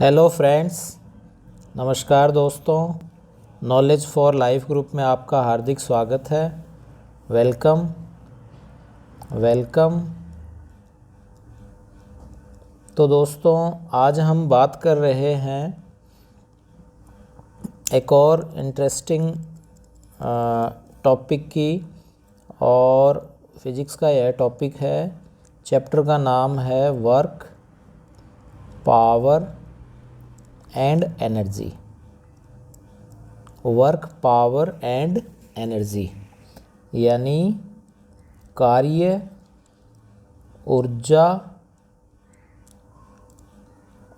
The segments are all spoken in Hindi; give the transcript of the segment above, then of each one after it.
हेलो फ्रेंड्स, नमस्कार दोस्तों। नॉलेज फॉर लाइफ ग्रुप में आपका हार्दिक स्वागत है। Welcome welcome. तो दोस्तों, आज हम बात कर रहे हैं एक और इंटरेस्टिंग टॉपिक की, और फिज़िक्स का यह टॉपिक है। चैप्टर का नाम है work, power and energy. Work, power and energy यानी कार्य, ऊर्जा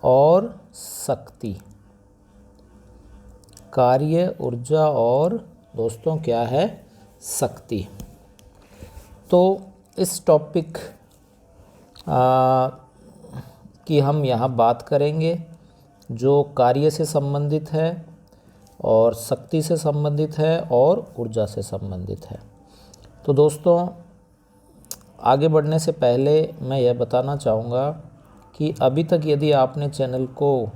और शक्ति। कार्य, ऊर्जा और दोस्तों क्या है? शक्ति। तो इस टॉपिक की हम यहाँ बात करेंगे जो कार्य से संबंधित है और शक्ति से संबंधित है और ऊर्जा से संबंधित है। तो दोस्तों, आगे बढ़ने से पहले मैं यह बताना चाहूँगा कि अभी तक यदि आपने चैनल को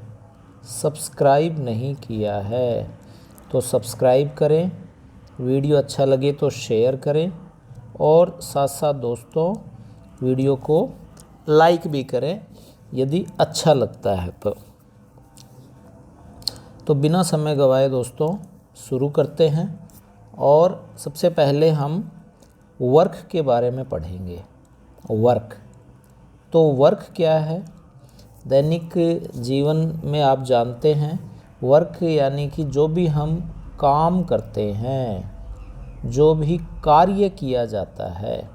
सब्सक्राइब नहीं किया है तो सब्सक्राइब करें, वीडियो अच्छा लगे तो शेयर करें और साथ साथ दोस्तों वीडियो को लाइक भी करें यदि अच्छा लगता है तो बिना समय गवाए दोस्तों शुरू करते हैं। और सबसे पहले हम वर्क के बारे में पढ़ेंगे। वर्क, तो वर्क क्या है? दैनिक जीवन में आप जानते हैं वर्क यानी कि जो भी हम काम करते हैं, जो भी कार्य किया जाता है,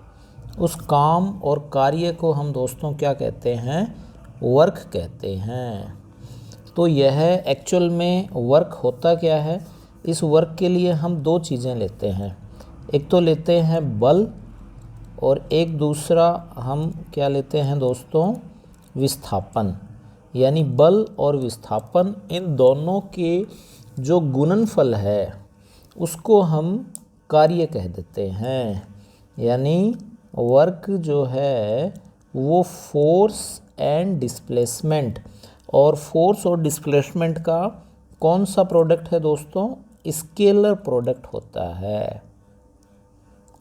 उस काम और कार्य को हम दोस्तों क्या कहते हैं? वर्क कहते हैं। तो यह एक्चुअल में वर्क होता क्या है? इस वर्क के लिए हम दो चीज़ें लेते हैं। एक तो लेते हैं बल और एक दूसरा हम क्या लेते हैं दोस्तों? विस्थापन। यानी बल और विस्थापन, इन दोनों के जो गुणनफल है उसको हम कार्य कह देते हैं। यानी वर्क जो है वो फोर्स एंड डिस्प्लेसमेंट, और फोर्स और डिस्प्लेसमेंट का कौन सा प्रोडक्ट है दोस्तों? स्केलर प्रोडक्ट होता है।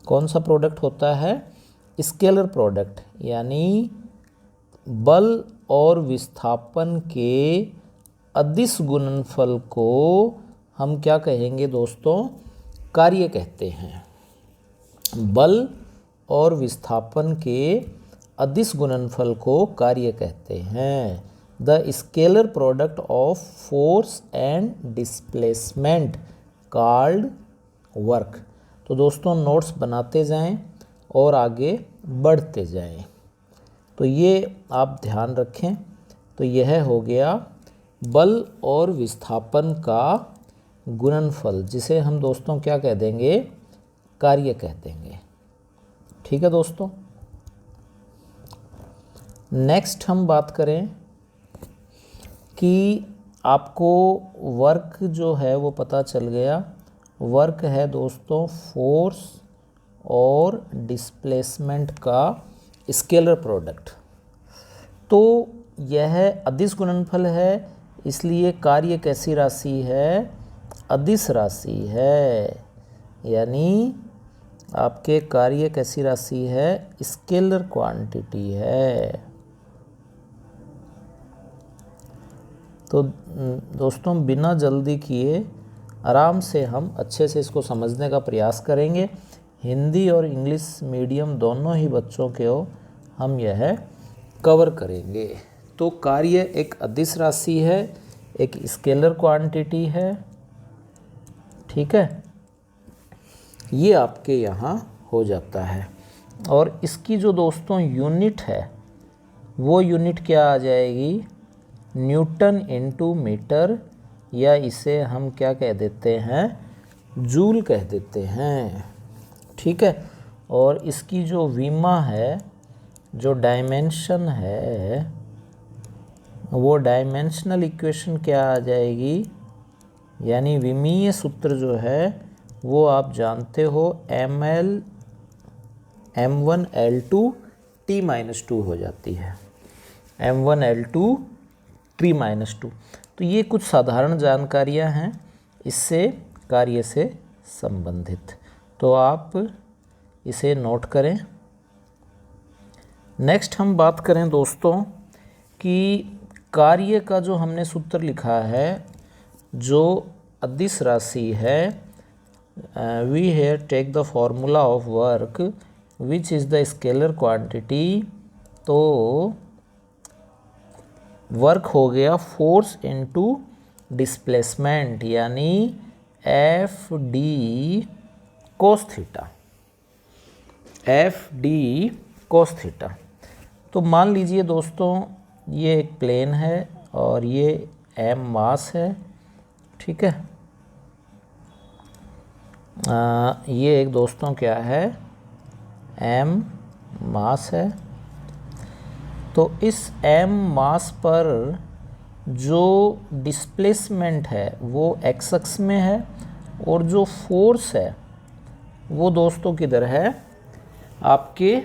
कौन सा प्रोडक्ट होता है? Scalar product. यानी बल और विस्थापन के अदिश गुणनफल को हम क्या कहेंगे दोस्तों? कार्य कहते हैं। बल और विस्थापन के अदिश गुणनफल को कार्य कहते हैं। The scalar product of force and displacement called work. तो दोस्तों नोट्स बनाते जाएं और आगे बढ़ते जाएं। तो ये आप ध्यान रखें। तो यह हो गया बल और विस्थापन का गुणनफल, जिसे हम दोस्तों क्या कह देंगे? कार्य कह देंगे। ठीक है दोस्तों। नेक्स्ट हम बात करें कि आपको वर्क जो है वो पता चल गया। वर्क है दोस्तों फोर्स और डिस्प्लेसमेंट का स्केलर प्रोडक्ट। तो यह अदिश गुणनफल है, इसलिए कार्य कैसी राशि है? अदिश राशि है। यानी आपके कार्य कैसी राशि है? स्केलर क्वांटिटी है। तो दोस्तों बिना जल्दी किए आराम से हम अच्छे से इसको समझने का प्रयास करेंगे। हिंदी और इंग्लिश मीडियम दोनों ही बच्चों को हम यह कवर करेंगे। तो कार्य एक अदिश राशि है, एक स्केलर क्वांटिटी है। ठीक है, ये आपके यहाँ हो जाता है। और इसकी जो दोस्तों यूनिट है वो यूनिट क्या आ जाएगी? न्यूटन इनटू मीटर, या इसे हम क्या कह देते हैं? जूल कह देते हैं। ठीक है। और इसकी जो विमा है, जो डायमेंशन है, वो डायमेंशनल इक्वेशन क्या आ जाएगी? यानी विमीय सूत्र जो है वो आप जानते हो, ml m1 l2 t-2 हो जाती है। m1 l2 3-2। तो ये कुछ साधारण जानकारियाँ हैं इससे कार्य से संबंधित, तो आप इसे नोट करें। नेक्स्ट हम बात करें दोस्तों कि कार्य का जो हमने सूत्र लिखा है, जो अदिश राशि है, we here take the formula of work which is the scalar quantity. तो वर्क हो गया फोर्स इनटू डिस्प्लेसमेंट, यानी F D cos theta, F D cos theta. तो मान लीजिए दोस्तों ये एक प्लेन है और ये एम मास है, ठीक है। ये एक दोस्तों क्या है, एम मास है। तो इस एम मास पर जो डिस्प्लेसमेंट है वो एक्स अक्ष में है और जो फोर्स है वो दोस्तों किधर है, आपके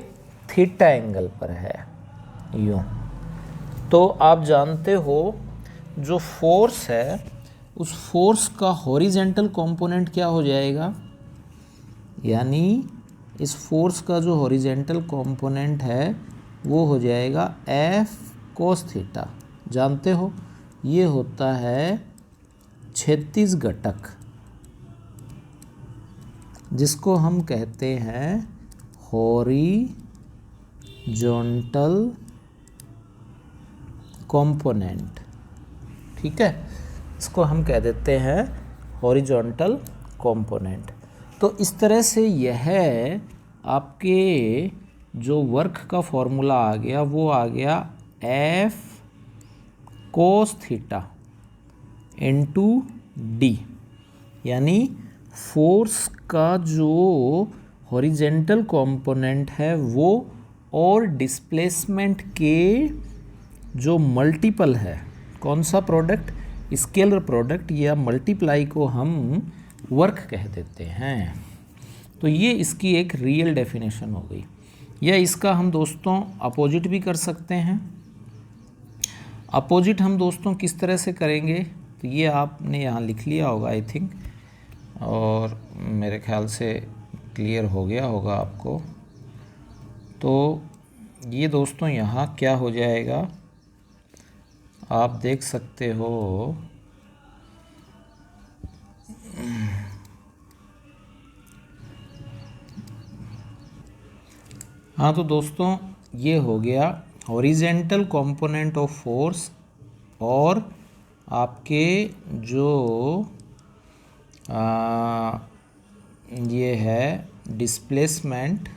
थीटा एंगल पर है, यूँ। तो आप जानते हो जो फोर्स है उस फोर्स का हॉरिजेंटल कंपोनेंट क्या हो जाएगा, यानी इस फोर्स का जो हॉरिजेंटल कंपोनेंट है वो हो जाएगा एफ कोस थीटा। जानते हो ये होता है क्षैतिज घटक, जिसको हम कहते हैं हॉरिजॉन्टल कंपोनेंट, ठीक है। इसको हम कह देते हैं हॉरिजॉन्टल कंपोनेंट। तो इस तरह से यह आपके जो वर्क का फॉर्मूला आ गया वो आ गया F cos theta into D, यानी फोर्स का जो हॉरिजेंटल कंपोनेंट है वो और डिस्प्लेसमेंट के जो मल्टीपल है, कौन सा प्रोडक्ट, स्केलर प्रोडक्ट या मल्टीप्लाई को हम वर्क कह देते हैं। तो ये इसकी एक रियल डेफिनेशन हो गई। या इसका हम दोस्तों अपोजिट भी कर सकते हैं। अपोजिट हम दोस्तों किस तरह से करेंगे, तो ये आपने यहाँ लिख लिया होगा आई थिंक, और मेरे ख्याल से क्लियर हो गया होगा आपको। तो ये दोस्तों यहाँ क्या हो जाएगा, आप देख सकते हो, हाँ। तो दोस्तों ये हो गया हॉरिजेंटल कंपोनेंट ऑफ फोर्स और आपके जो ये है डिस्प्लेसमेंट,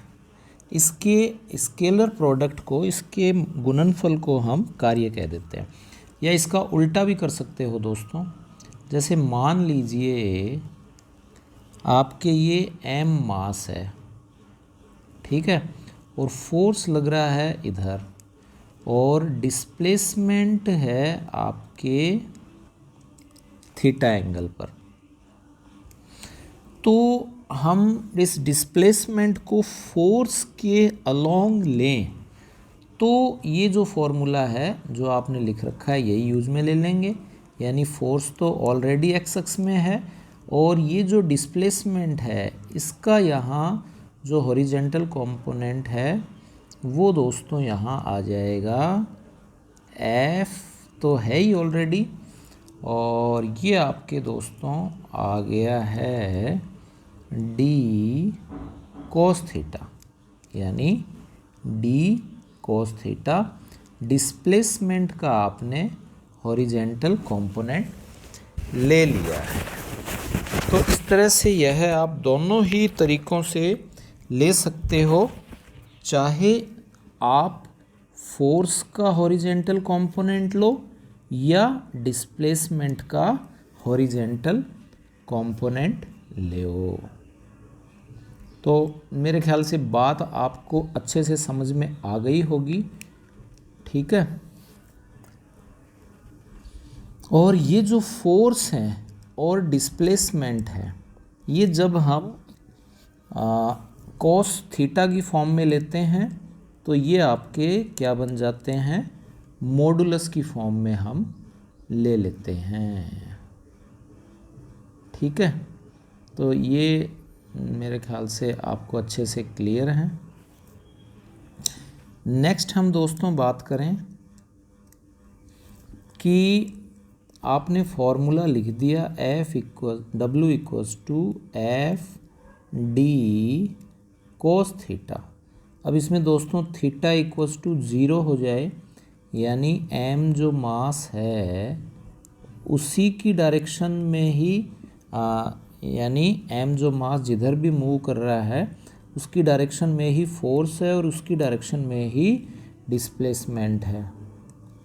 इसके स्केलर प्रोडक्ट को, इसके गुणनफल को हम कार्य कह देते हैं। या इसका उल्टा भी कर सकते हो दोस्तों, जैसे मान लीजिए आपके ये एम मास है, ठीक है, और फोर्स लग रहा है इधर और डिस्प्लेसमेंट है आपके थीटा एंगल पर। तो हम इस डिस्प्लेसमेंट को फोर्स के अलोंग लें तो ये जो फॉर्मूला है जो आपने लिख रखा है यही यूज में ले लेंगे, यानी फोर्स तो ऑलरेडी एक्स अक्ष में है और ये जो डिस्प्लेसमेंट है इसका यहाँ जो हॉरिजेंटल कंपोनेंट है वो दोस्तों यहाँ आ जाएगा एफ, तो है ही ऑलरेडी, और ये आपके दोस्तों आ गया है डी कोस थीटा, यानी डी कोस थीटा डिस्प्लेसमेंट का आपने हॉरिजेंटल कंपोनेंट ले लिया है। तो इस तरह से यह आप दोनों ही तरीक़ों से ले सकते हो, चाहे आप फोर्स का हॉरिजेंटल कंपोनेंट लो या डिस्प्लेसमेंट का हॉरिजेंटल कंपोनेंट लो। तो मेरे ख्याल से बात आपको अच्छे से समझ में आ गई होगी, ठीक है। और ये जो फोर्स है और डिस्प्लेसमेंट है, ये जब हम कॉस थीटा की फॉर्म में लेते हैं तो ये आपके क्या बन जाते हैं, मॉडुलस की फॉर्म में हम ले लेते हैं। ठीक है, तो ये मेरे ख्याल से आपको अच्छे से क्लियर है। नेक्स्ट हम दोस्तों बात करें कि आपने फॉर्मूला लिख दिया W equals to F D cos theta. अब इसमें दोस्तों थीटा इक्वल्स टू 0 हो जाए, यानी m जो मास है उसी की डायरेक्शन में ही यानी m जो मास जिधर भी मूव कर रहा है उसकी डायरेक्शन में ही फोर्स है और उसकी डायरेक्शन में ही डिस्प्लेसमेंट है।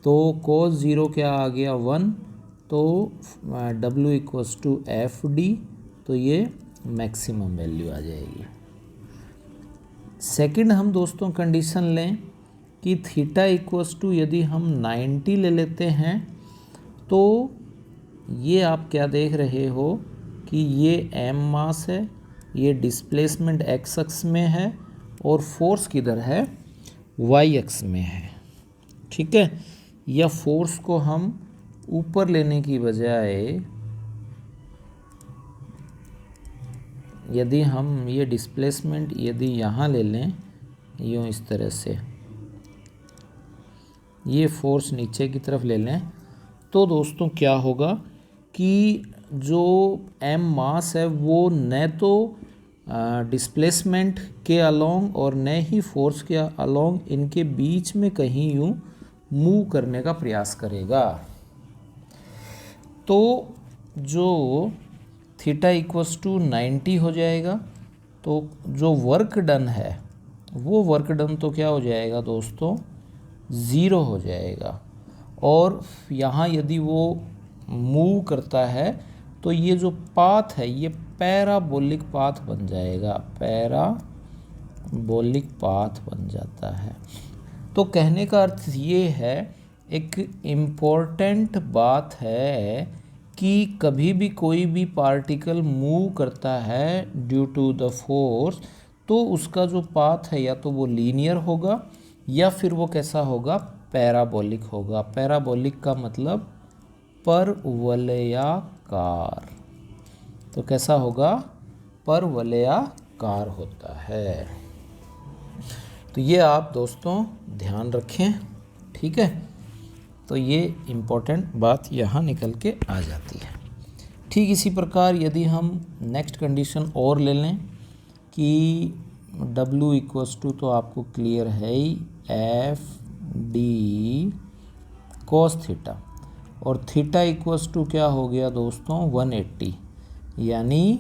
तो cos 0 क्या आ गया 1, तो W equals to F D, तो ये मैक्सिमम वैल्यू आ जाएगी। सेकंड हम दोस्तों कंडीशन लें कि थीटा इक्वल्स टू यदि हम 90 ले लेते हैं, तो ये आप क्या देख रहे हो कि ये m मास है, ये डिस्प्लेसमेंट x अक्ष में है और फोर्स किधर है, y अक्ष में है। ठीक है, या फोर्स को हम ऊपर लेने की बजाय यदि हम ये डिस्प्लेसमेंट यदि यहाँ ले लें यूँ इस तरह से, ये फोर्स नीचे की तरफ ले लें, तो दोस्तों क्या होगा कि जो m मास है वो न तो डिस्प्लेसमेंट के अलोंग और न ही फोर्स के अलोंग, इनके बीच में कहीं यूँ मूव करने का प्रयास करेगा। तो जो थीटा इक्वल्स टू 90 हो जाएगा, तो जो वर्क डन है वो वर्क डन तो क्या हो जाएगा दोस्तों, 0 हो जाएगा। और यहाँ यदि वो मूव करता है तो ये जो पाथ है ये पैराबोलिक पाथ बन जाएगा, पैराबोलिक पाथ बन जाता है। तो कहने का अर्थ ये है, एक इम्पोर्टेंट बात है कि कभी भी कोई भी पार्टिकल मूव करता है ड्यू टू द फोर्स, तो उसका जो पाथ है या तो वो लीनियर होगा या फिर वो कैसा होगा, पैराबोलिक होगा। पैराबोलिक का मतलब परवलयाकार, तो कैसा होगा, परवलयाकार होता है। तो ये आप दोस्तों ध्यान रखें। ठीक है, तो ये इम्पोर्टेंट बात यहाँ निकल के आ जाती है। ठीक इसी प्रकार यदि हम नेक्स्ट कंडीशन और ले लें कि W इक्वल्स टू, तो आपको क्लियर है ही, एफ डी कोस थीटा, और थीटा इक्वल्स टू क्या हो गया दोस्तों 180, यानी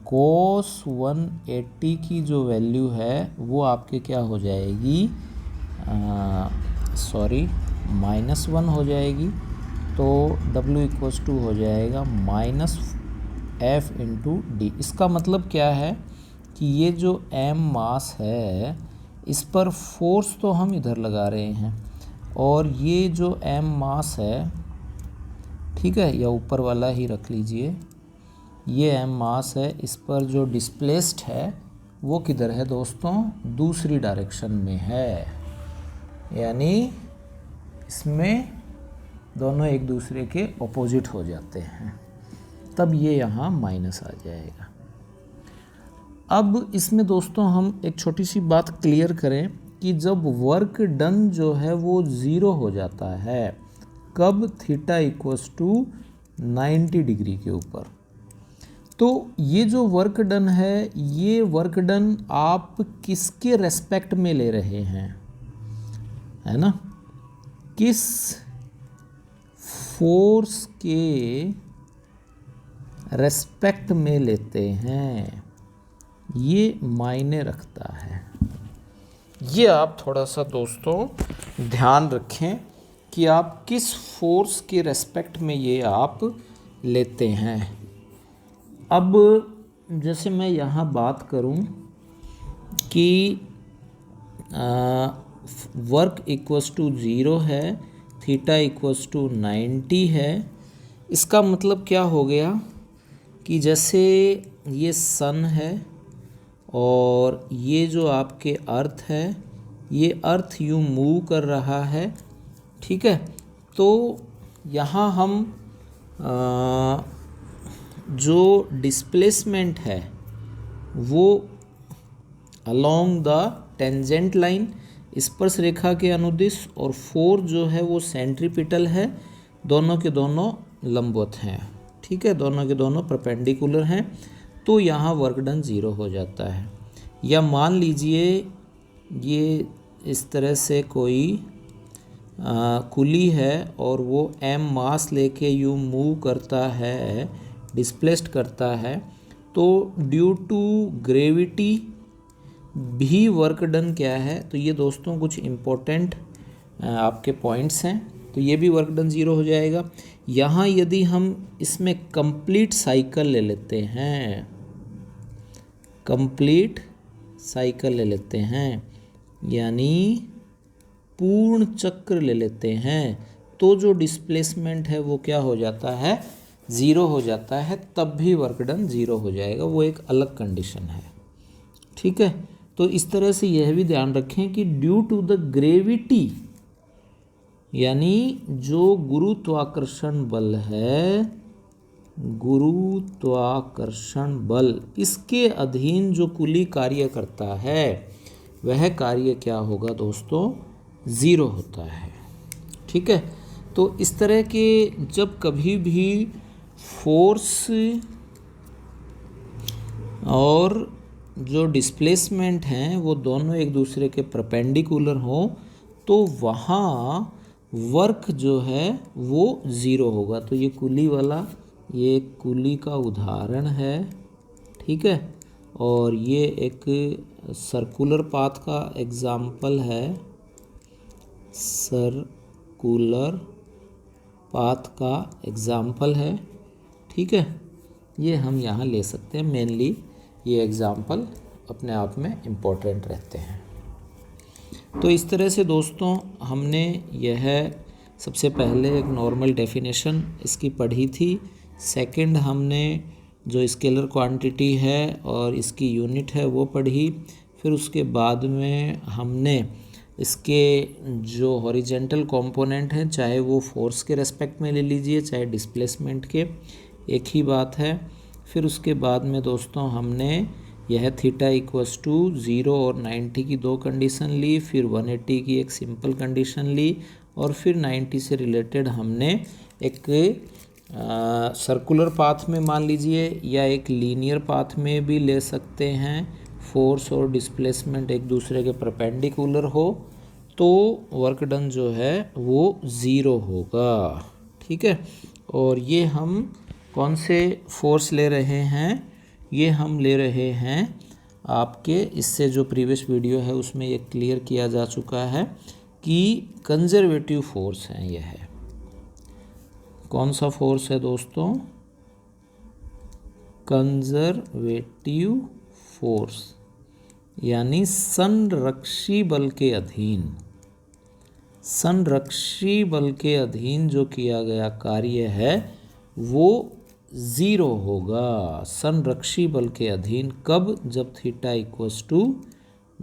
कोस 180 की जो वैल्यू है वो आपके क्या हो जाएगी, -1 हो जाएगी। तो W इक्वल्स टू हो जाएगा -f इंटू डी। इसका मतलब क्या है कि ये जो m मास है इस पर फोर्स तो हम इधर लगा रहे हैं, और ये जो m मास है, ठीक है, या ऊपर वाला ही रख लीजिए, ये m मास है, इस पर जो डिस्प्लेस्ड है वो किधर है दोस्तों, दूसरी डायरेक्शन में है, यानी इसमें दोनों एक दूसरे के ऑपोजिट हो जाते हैं, तब ये यहाँ माइनस आ जाएगा। अब इसमें दोस्तों हम एक छोटी सी बात क्लियर करें कि जब वर्क डन जो है वो 0 हो जाता है, कब, थीटा इक्वल्स टू 90 डिग्री के ऊपर। तो ये जो वर्क डन है, ये वर्क डन आप किसके रेस्पेक्ट में ले रहे हैं, है ना, किस फोर्स के रेस्पेक्ट में लेते हैं, ये मायने रखता है। ये आप थोड़ा सा दोस्तों ध्यान रखें कि आप किस फोर्स के रेस्पेक्ट में ये आप लेते हैं। अब जैसे मैं यहाँ बात करूँ कि वर्क इक्वल्स टू 0 है, थीटा इक्वल्स टू 90 है, इसका मतलब क्या हो गया कि जैसे ये सन है और ये जो आपके अर्थ है, ये अर्थ यूँ मूव कर रहा है, ठीक है, तो यहाँ हम जो डिस्प्लेसमेंट है वो अलोंग द टेंजेंट लाइन, स्पर्श रेखा के अनुदिश, और 4 जो है वो सेंट्रीपिटल है, दोनों के दोनों लंबवत हैं, ठीक है, दोनों के दोनों परपेंडिकुलर हैं। तो यहाँ वर्क डन 0 हो जाता है। या मान लीजिए ये इस तरह से कोई कुली है और वो m मास लेके यूँ मूव करता है, डिस्प्लेस्ड करता है, तो ड्यू टू ग्रेविटी भी वर्क डन क्या है। तो ये दोस्तों कुछ इम्पोर्टेंट आपके पॉइंट्स हैं। तो ये भी वर्क डन 0 हो जाएगा। यहाँ यदि हम इसमें कंप्लीट साइकिल ले लेते हैं, कंप्लीट साइकिल ले लेते हैं, यानी पूर्ण चक्र ले लेते हैं, तो जो डिस्प्लेसमेंट है वो क्या हो जाता है, 0 हो जाता है। तब भी वर्क डन 0 हो जाएगा, वो एक अलग कंडीशन है, ठीक है। तो इस तरह से यह भी ध्यान रखें कि ड्यू टू द ग्रेविटी, यानी जो गुरुत्वाकर्षण बल है, गुरुत्वाकर्षण बल, इसके अधीन जो कुली कार्य करता है वह कार्य क्या होगा दोस्तों, 0 होता है, ठीक है। तो इस तरह के जब कभी भी फोर्स और जो डिस्प्लेसमेंट हैं वो दोनों एक दूसरे के परपेंडिकुलर हों, तो वहाँ वर्क जो है वो 0 होगा। तो ये कुली वाला, ये एक कुली का उदाहरण है, ठीक है, और ये एक सर्कुलर पाथ का एग्जाम्पल है, सर्कुलर पाथ का एग्जाम्पल है, ठीक है। ये हम यहाँ ले सकते हैं, मेनली ये एग्जाम्पल अपने आप में इम्पोर्टेंट रहते हैं। तो इस तरह से दोस्तों हमने यह सबसे पहले एक नॉर्मल डेफिनेशन इसकी पढ़ी थी। सेकंड हमने जो स्केलर क्वांटिटी है और इसकी यूनिट है वो पढ़ी। फिर उसके बाद में हमने इसके जो हॉरिजेंटल कंपोनेंट हैं, चाहे वो फोर्स के रेस्पेक्ट में ले लीजिए चाहे डिस्प्लेसमेंट के, एक ही बात है। फिर उसके बाद में दोस्तों हमने यह थीटा इक्वस टू 0 और 90 की 2 कंडीशन ली, फिर 180 की एक सिंपल कंडीशन ली, और फिर 90 से रिलेटेड हमने एक सर्कुलर पाथ में मान लीजिए या एक लीनियर पाथ में भी ले सकते हैं, फोर्स और डिस्प्लेसमेंट एक दूसरे के परपेंडिकुलर हो तो वर्क डन जो है वो 0 होगा, ठीक है। और ये हम कौन से फोर्स ले रहे हैं, ये हम ले रहे हैं आपके, इससे जो प्रीवियस वीडियो है उसमें ये क्लियर किया जा चुका है कि कंजर्वेटिव फोर्स है। यह है कौन सा फोर्स है दोस्तों, कंजर्वेटिव फोर्स, यानी संरक्षी बल के अधीन, संरक्षी बल के अधीन जो किया गया कार्य है वो 0 होगा। संरक्षी बल के अधीन कब, जब थीटा इक्वस टू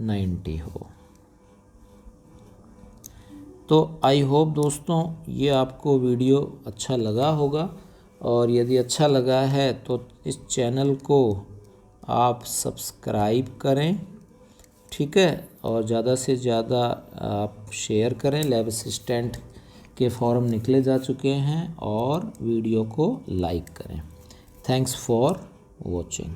90 हो। तो आई होप दोस्तों ये आपको वीडियो अच्छा लगा होगा, और यदि अच्छा लगा है तो इस चैनल को आप सब्सक्राइब करें, ठीक है, और ज़्यादा से ज़्यादा आप शेयर करें। लैब असिस्टेंट के फॉर्म निकले जा चुके हैं, और वीडियो को लाइक करें। Thanks for watching.